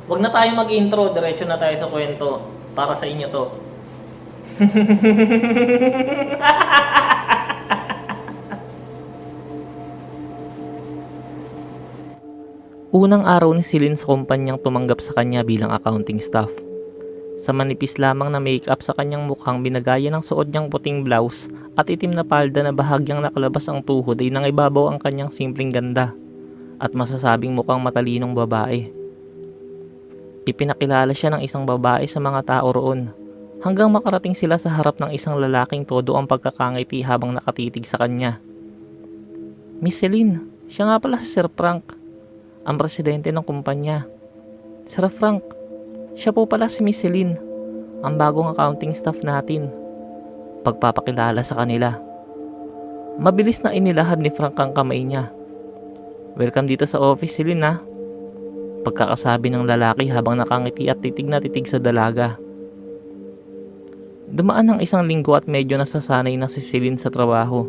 Wag na tayo mag-intro, diretso na tayo sa kwento. Para sa inyo to. Unang araw ni Celine sa kumpanyang tumanggap sa kanya bilang accounting staff. Sa manipis lamang na make-up sa kanyang mukhang binagaya ng suot niyang puting blouse at itim na palda na bahagyang nakalabas ang tuhod ay nangibabaw ang kanyang simpleng ganda at masasabing mukhang matalinong babae. Ipinakilala siya ng isang babae sa mga tao roon hanggang makarating sila sa harap ng isang lalaking todo ang pagkakangiti habang nakatitig sa kanya. Miss Celine, siya nga pala si Sir Frank, ang presidente ng kumpanya. Sir Frank, siya po pala si Miss Celine, ang bagong accounting staff natin. Pagpapakilala sa kanila. Mabilis na inilahad ni Frank ang kamay niya. Welcome dito sa office, Celine ha. Pagkakasabi ng lalaki habang nakangiti at titig na titig sa dalaga. Dumaan ng isang linggo at medyo nasasanay na si Celine sa trabaho.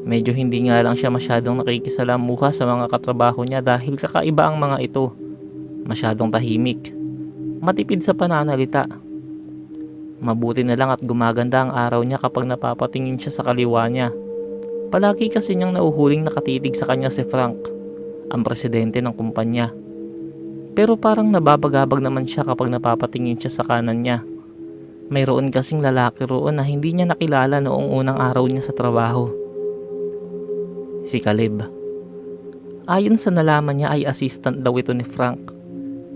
Medyo hindi nga lang siya masyadong nakikisalamuha sa mga katrabaho niya dahil kakaiba ang mga ito. Masyadong tahimik. Matipid sa pananalita. Mabuti na lang at gumaganda ang araw niya kapag napapatingin siya sa kaliwa niya. Palagi kasi niyang nauhuling nakatitig sa kanya si Frank, ang presidente ng kumpanya. Pero parang nababagabag naman siya kapag napapatingin siya sa kanan niya. Mayroon kasing lalaki roon na hindi niya nakilala noong unang araw niya sa trabaho. Si Caleb. Ayon sa nalaman niya ay assistant daw ito ni Frank.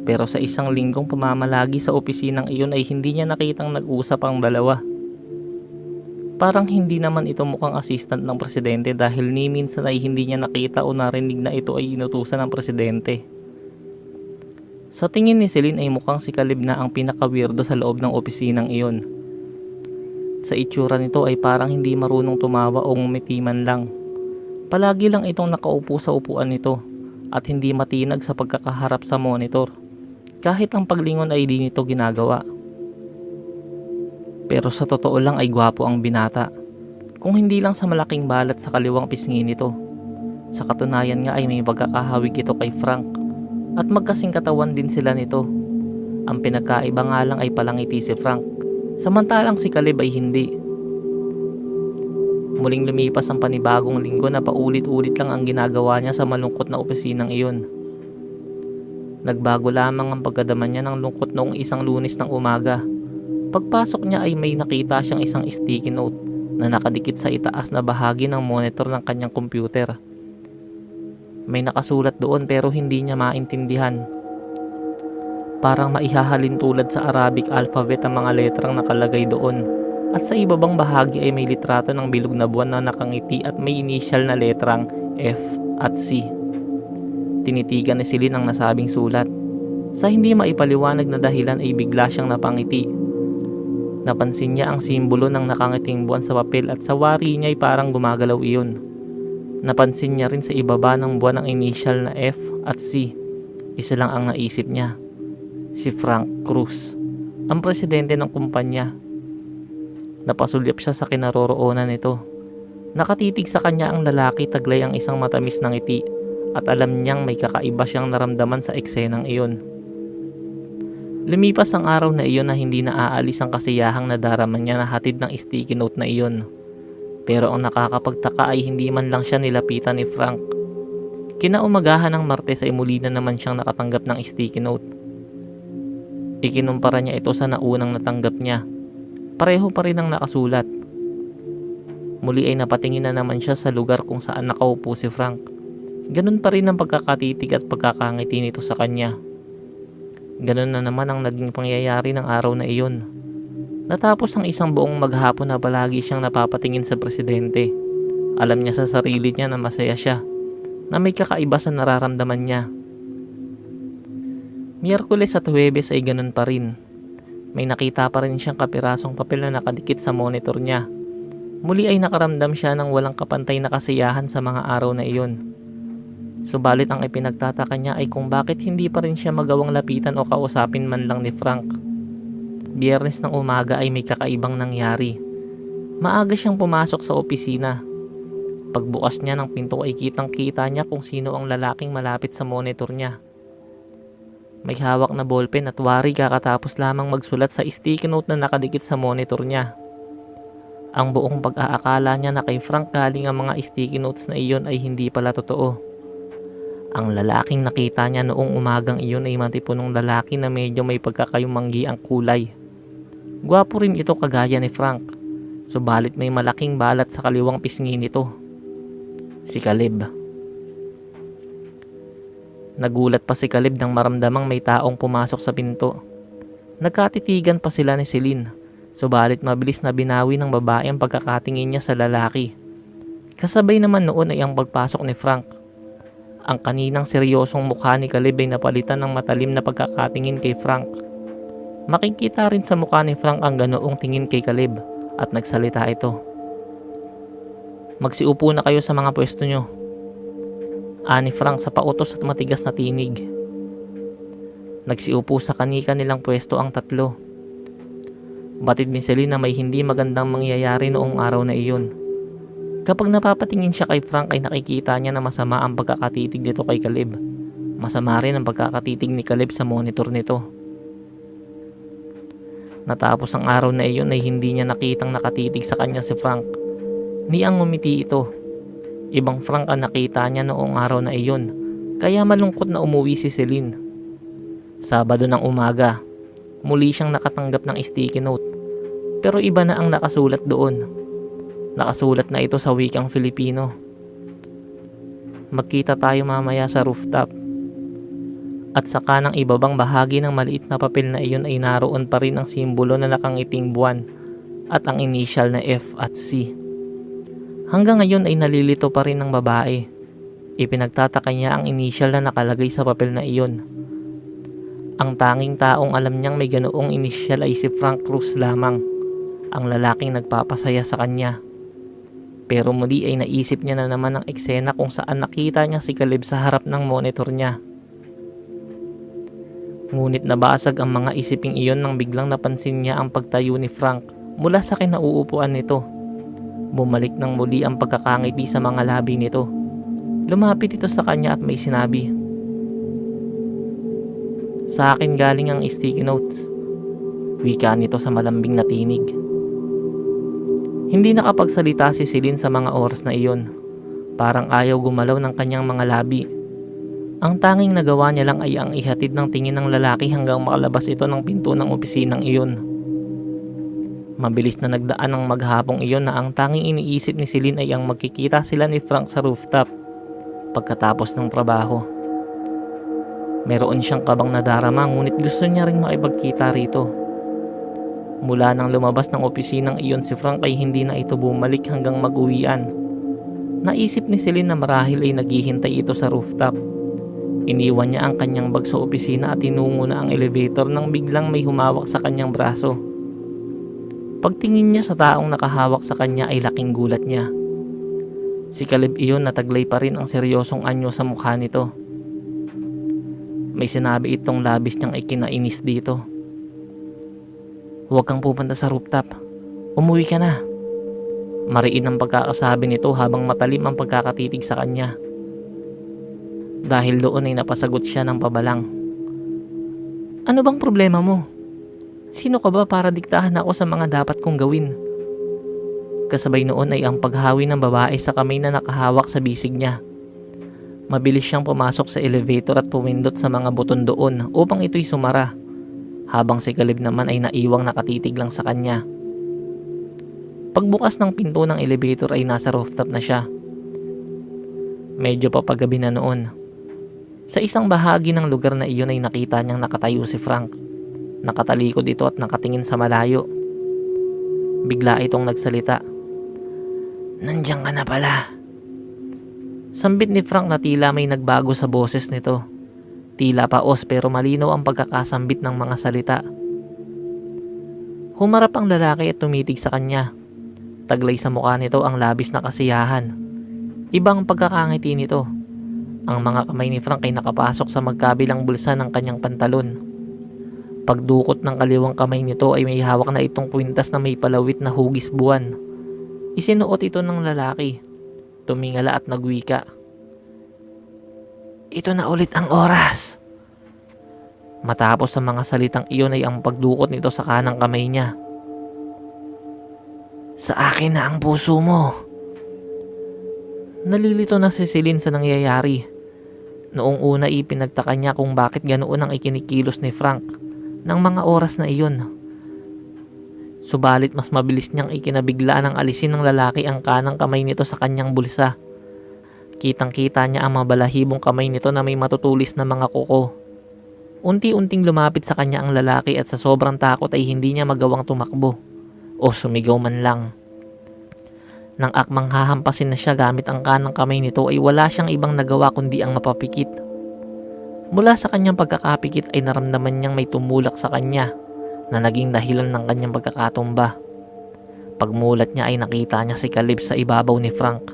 Pero sa isang linggong pamamalagi sa opisinang iyon ay hindi niya nakitang nag-usap ang dalawa. Parang hindi naman ito mukhang assistant ng presidente dahil ni minsan ay hindi niya nakita o narinig na ito ay inutusan ng presidente. Sa tingin ni Celine ay mukhang si Caleb na ang pinaka-weirdo sa loob ng opisinang iyon. Sa itsura nito ay parang hindi marunong tumawa o ngumiti man lang. Palagi lang itong nakaupo sa upuan nito at hindi matinag sa pagkakaharap sa monitor. Kahit ang paglingon ay di nito ginagawa. Pero sa totoo lang ay gwapo ang binata. Kung hindi lang sa malaking balat sa kaliwang pisngi nito. Sa katunayan nga ay may pagkakahawig ito kay Frank. At magkasing katawan din sila nito. Ang pinagkaiba nga lang ay palangiti si Frank. Samantalang si Caleb ay hindi. Muling lumipas ang panibagong linggo na paulit-ulit lang ang ginagawa niya sa malungkot na opisinang iyon. Nagbago lamang ang pagkadaman niya ng lungkot noong isang Lunes ng umaga. Pagpasok niya ay may nakita siyang isang sticky note na nakadikit sa itaas na bahagi ng monitor ng kanyang computer. May nakasulat doon pero hindi niya maintindihan. Parang maihahalin tulad sa Arabic alphabet ang mga letrang nakalagay doon. At sa ibabang bahagi ay may litrato ng bilog na buwan na nakangiti at may initial na letrang F at C. Tinitigan ni Celine ang nasabing sulat. Sa hindi maipaliwanag na dahilan ay bigla siyang napangiti. Napansin niya ang simbolo ng nakangiting buwan sa papel at sa wari niya ay parang gumagalaw iyon. Napansin niya rin sa ibaba ng buwan ang initial na F at C. Isa lang ang naisip niya. Si Frank Cruz, ang presidente ng kumpanya. Napasulyap siya sa kinaroroonan nito. Nakatitig sa kanya ang lalaki taglay ang isang matamis na ngiti at alam niyang may kakaiba siyang naramdaman sa eksenang iyon. Lumipas ang araw na iyon na hindi naaalis ang kasiyahang nadarama niya na hatid ng sticky note na iyon. Pero ang nakakapagtaka ay hindi man lang siya nilapitan ni Frank. Kinaumagahan ng Martes ay muli na naman siyang nakatanggap ng sticky note. Ikinumpara niya ito sa naunang natanggap niya. Pareho pa rin ang nakasulat. Muli ay napatingin na naman siya sa lugar kung saan nakaupo si Frank. Ganun pa rin ang pagkakatitig at pagkakangiti nito sa kanya. Ganun na naman ang naging pangyayari ng araw na iyon. Natapos ang isang buong maghapon na palagi siyang napapatingin sa presidente. Alam niya sa sarili niya na masaya siya, na may kakaiba sa nararamdaman niya. Miyerkules at Huwebes ay ganun pa rin. May nakita pa rin siyang kapirasong papel na nakadikit sa monitor niya. Muli ay nakaramdam siya ng walang kapantay na kasiyahan sa mga araw na iyon. Subalit ang ipinagtataka niya ay kung bakit hindi pa rin siya magawang lapitan o kausapin man lang ni Frank. Biyernes ng umaga ay may kakaibang nangyari. Maaga siyang pumasok sa opisina. Pagbukas niya ng pinto ay kitang-kita niya kung sino ang lalaking malapit sa monitor niya. May hawak na ballpen at wari kakatapos lamang magsulat sa sticky note na nakadikit sa monitor niya. Ang buong pag-aakala niya na kay Frank galing ang mga sticky notes na iyon ay hindi pala totoo. Ang lalaking nakita niya noong umagang iyon ay matipunong lalaki na medyo may pagkakayumanggi ang kulay. Gwapo rin ito kagaya ni Frank, subalit may malaking balat sa kaliwang pisngi nito. Si Caleb. Nagulat pa si Caleb nang maramdamang may taong pumasok sa pinto. Nagkatitigan pa sila ni Celine, subalit mabilis na binawi ng babae ang pagkakatingin niya sa lalaki. Kasabay naman noon ay ang pagpasok ni Frank. Ang kaninang seryosong mukha ni Caleb ay napalitan ng matalim na pagkakatingin kay Frank. Makikita rin sa mukha ni Frank ang ganoong tingin kay Caleb at nagsalita ito. "Magsiupo na kayo sa mga pwesto nyo," ani Frank sa pautos at matigas na tinig. Nagsiupo sa kani-kanilang pwesto ang tatlo. Batid ni Celine na may hindi magandang mangyayari noong araw na iyon. Kapag napapatingin siya kay Frank ay nakikita niya na masama ang pagkakatitig nito kay Caleb. Masama rin ang pagkakatitig ni Caleb sa monitor nito. Natapos ang araw na iyon ay hindi niya nakitang nakatitig sa kanya si Frank. Niyang ngumiti ito. Ibang Frank ang nakita niya noong araw na iyon, kaya malungkot na umuwi si Celine. Sabado ng umaga, muli siyang nakatanggap ng sticky note, pero iba na ang nakasulat doon. Nakasulat na ito sa wikang Filipino. "Magkita tayo mamaya sa rooftop." At sa kanang ibabang bahagi ng maliit na papel na iyon ay naroon pa rin ang simbolo na nakangiting buwan at ang initial na F at C. Hanggang ngayon ay nalilito pa rin ng babae. Ipinagtataka niya ang initial na nakalagay sa papel na iyon. Ang tanging taong alam niyang may ganoong initial ay si Frank Cruz lamang, ang lalaking nagpapasaya sa kanya. Pero muli ay naisip niya na naman ang eksena kung saan nakita niya si Caleb sa harap ng monitor niya. Ngunit nabasag ang mga isiping iyon nang biglang napansin niya ang pagtayo ni Frank mula sa kinauupuan nito. Bumalik ng muli ang pagkakangiti sa mga labi nito. Lumapit ito sa kanya at may sinabi, "Sa akin galing ang sticky notes," wika nito sa malambing na tinig. Hindi nakapagsalita si Celine sa mga oras na iyon. Parang ayaw gumalaw ng kanyang mga labi. Ang tanging nagawa niya lang ay ang ihatid ng tingin ng lalaki hanggang makalabas ito ng pinto ng opisinang iyon. Mabilis na nagdaan ng maghapong iyon na ang tanging iniisip ni Celine ay ang magkikita sila ni Frank sa rooftop pagkatapos ng trabaho. Meron siyang kabang nadarama ngunit gusto niya ring makipagkita rito. Mula nang lumabas ng opisinang iyon si Frank ay hindi na ito bumalik hanggang mag-uwian. Naisip ni Celine na marahil ay naghihintay ito sa rooftop. Iniwan niya ang kanyang bag sa opisina at tinungo na ang elevator nang biglang may humawak sa kanyang braso. Pagtingin niya sa taong nakahawak sa kanya ay laking gulat niya. Si Caleb iyon na taglay pa rin ang seryosong anyo sa mukha nito. May sinabi itong labis niyang ikinainis dito. "Huwag kang pupunta sa rooftop. Umuwi ka na." Mariin ang pagkakasabi nito habang matalim ang pagkakatitig sa kanya. Dahil doon ay napasagot siya ng pabalang. "Ano bang problema mo? Sino ka ba para diktahan ako sa mga dapat kong gawin?" Kasabay noon ay ang paghawi ng babae sa kamay na nakahawak sa bisig niya. Mabilis siyang pumasok sa elevator at pumindot sa mga buton doon upang ito'y sumara, habang si Caleb naman ay naiwang nakatitig lang sa kanya. Pagbukas ng pinto ng elevator ay nasa rooftop na siya. Medyo papagabi na noon. Sa isang bahagi ng lugar na iyon ay nakita niyang nakatayo si Frank. Nakatalikod ito at nakatingin sa malayo. Bigla itong nagsalita. "Nandiyan ka na pala." Sambit ni Frank na tila may nagbago sa boses nito. Tila paos pero malinaw ang pagkakasambit ng mga salita. Humarap ang lalaki at tumitig sa kanya. Taglay sa mukha nito ang labis na kasiyahan. Ibang pagkakangiti nito. Ang mga kamay ni Frank ay nakapasok sa magkabilang bulsa ng kanyang pantalon. Pagdukot ng kaliwang kamay nito ay may hawak na itong kwintas na may palawit na hugis buwan. Isinuot ito ng lalaki. Tumingala at nagwika. "Ito na ulit ang oras." Matapos sa mga salitang iyon ay ang pagdukot nito sa kanang kamay niya. Sa akin na ang puso mo. Nalilito na si Celine sa nangyayari. Noong una ipinagtaka niya kung bakit ganoon ang ikinikilos ni Frank ng mga oras na iyon. Subalit mas mabilis niyang ikinabigla ng alisin ng lalaki ang kanang kamay nito sa kanyang bulsa. Kitang-kita niya ang mabalahibong kamay nito na may matutulis na mga kuko. Unti-unting lumapit sa kanya ang lalaki at sa sobrang takot ay hindi niya magawang tumakbo o sumigaw man lang. Nang akmang hahampasin na siya gamit ang kanang kamay nito ay wala siyang ibang nagawa kundi ang mapapikit. Mula sa kanyang pagkakapikit ay naramdaman niyang may tumulak sa kanya na naging dahilan ng kanyang pagkakatumba. Pagmulat niya ay nakita niya si Caleb sa ibabaw ni Frank.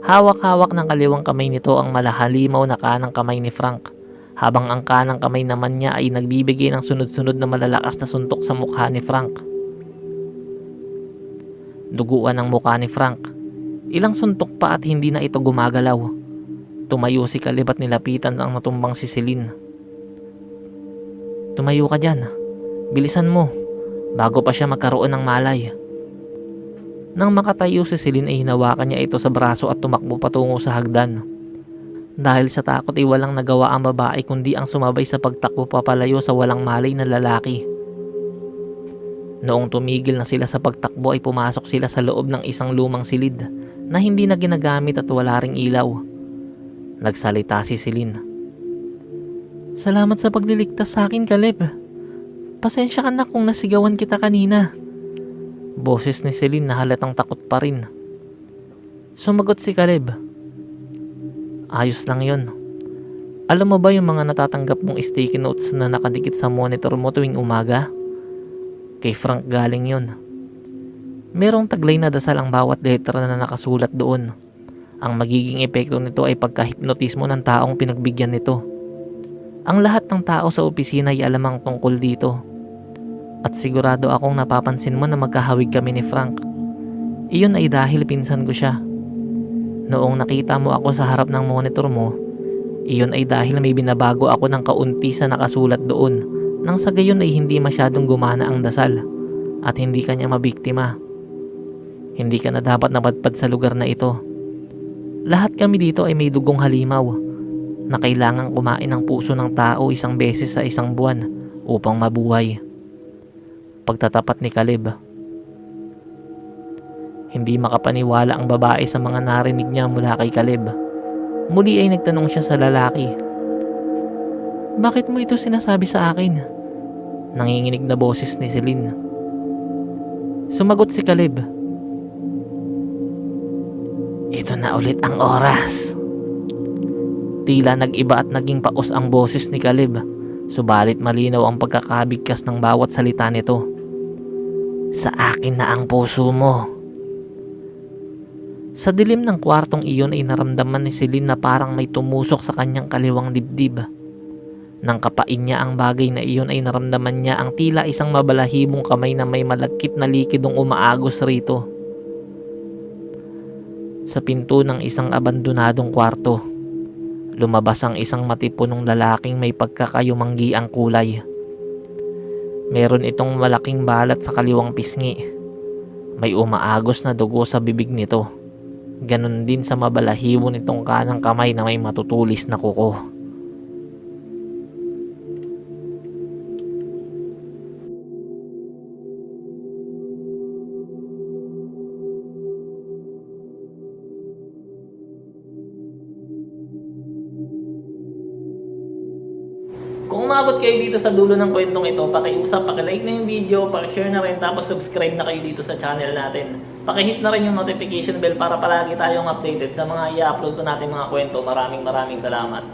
Hawak-hawak ng kaliwang kamay nito ang malahalimaw na kanang kamay ni Frank, habang ang kanang kamay naman niya ay nagbibigay ng sunod-sunod na malalakas na suntok sa mukha ni Frank. Duguan ang mukha ni Frank. Ilang suntok pa at hindi na ito gumagalaw. Tumayo si Caleb at nilapitan ang natumbang si Celine. Tumayo ka dyan. Bilisan mo, bago pa siya magkaroon ng malay. Nang makatayo si Celine ay hinawakan niya ito sa braso at tumakbo patungo sa hagdan. Dahil sa takot ay walang nagawa ang babae kundi ang sumabay sa pagtakbo papalayo sa walang malay na lalaki. Noong tumigil na sila sa pagtakbo ay pumasok sila sa loob ng isang lumang silid na hindi na ginagamit at wala ring ilaw. Nagsalita si Celine. Salamat sa pagliligtas sa akin, Caleb. Pasensya ka na kung nasigawan kita kanina. Boses ni Celine na halatang takot pa rin. Sumagot si Caleb. Ayos lang yon. Alam mo ba yung mga natatanggap mong sticky notes na nakadikit sa monitor mo tuwing umaga? Kay Frank galing yon. Merong taglay na dasal ang bawat letra na nakasulat doon. Ang magiging epekto nito ay pagka-hipnotismo ng taong pinagbigyan nito. Ang lahat ng tao sa opisina ay alamang tungkol dito. At sigurado akong napapansin mo na magkahawig kami ni Frank. Iyon ay dahil pinsan ko siya. Noong nakita mo ako sa harap ng monitor mo, iyon ay dahil may binabago ako ng kaunti sa nakasulat doon, nang sa gayon ay hindi masyadong gumana ang dasal at hindi kanya mabiktima. Hindi ka na dapat napadpad sa lugar na ito. Lahat kami dito ay may dugong halimaw na kailangang kumain ng puso ng tao isang beses sa isang buwan upang mabuhay. Pagtatapat ni Caleb. Hindi makapaniwala ang babae sa mga narinig niya mula kay Caleb. Muli ay nagtanong siya sa lalaki. Bakit mo ito sinasabi sa akin? Nanginginig na boses ni Celine. Sumagot si Caleb. Ito na ulit ang oras. Tila nag-iba at naging paos ang boses ni Caleb. Subalit malinaw ang pagkakabigkas ng bawat salita nito. Sa akin na ang puso mo. Sa dilim ng kwartong iyon ay naramdaman ni Celine na parang may tumusok sa kanyang kaliwang dibdib. Nang kapain niya ang bagay na iyon ay naramdaman niya ang tila isang mabalahibong kamay na may malagkit na likidong umaagos rito. Sa pinto ng isang abandonadong kwarto, lumabas ang isang matipunong lalaking may pagkakayumanggi ang kulay. Meron itong malaking balat sa kaliwang pisngi. May umaagos na dugo sa bibig nito. Ganon din sa mabalahibo nitong kanang kamay na may matutulis na kuko. Kung umabot kayo dito sa dulo ng kwentong ito, pakiusap, pakilike na yung video, pakishare na rin, tapos subscribe na kayo dito sa channel natin. Pakihit na rin yung notification bell para palagi tayong updated sa mga i-upload ko natin mga kwento. Maraming salamat.